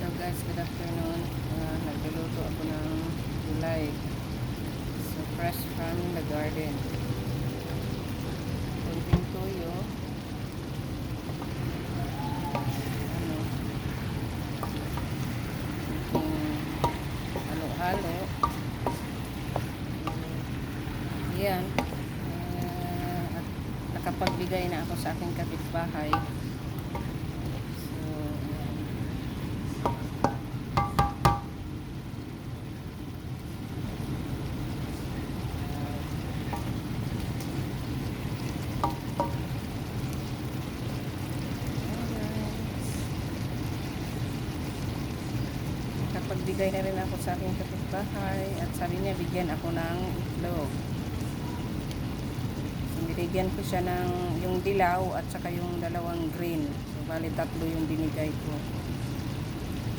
Hello guys, good afternoon. Nagluluto ako ng gulay. So, fresh from the garden. Kunting tuyo. Ano, kunting halo-halo. Yan. At nakapagbigay na ako sa aking kapitbahay. Pagbigay na rin ako sa aking kapitbahay at sabi niya bigyan ako ng itlog. So, binigyan ko siya ng yung dilaw at saka yung dalawang green. So, bali tatlo yung binigay ko.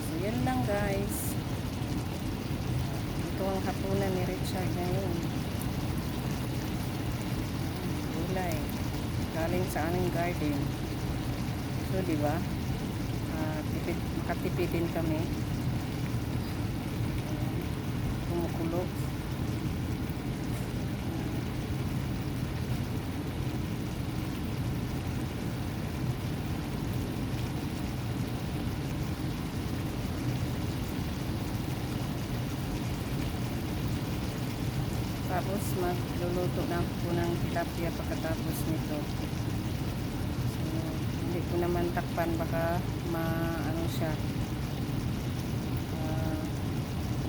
So, yan lang guys. Ito ang hapunan ni Richard ngayon. Gulay. Galing sa aming garden. So, diba? Makatipidin kami. Kumukulo. Tapos magluluto na ako ng tilapia pagkatapos nito. So, hindi ko naman takpan, baka ano siya,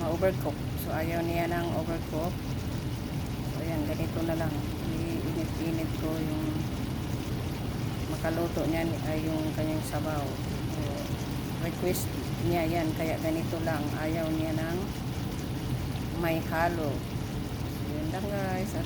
ma-overcook. So, ayaw niya ng overcook. So, ayan, ganito na lang. Iinit-init ko yung makaluto niya ay yung kanyang sabaw. So, request niya yan, kaya ganito lang. Ayaw niya ng may halo. So, yun lang guys. At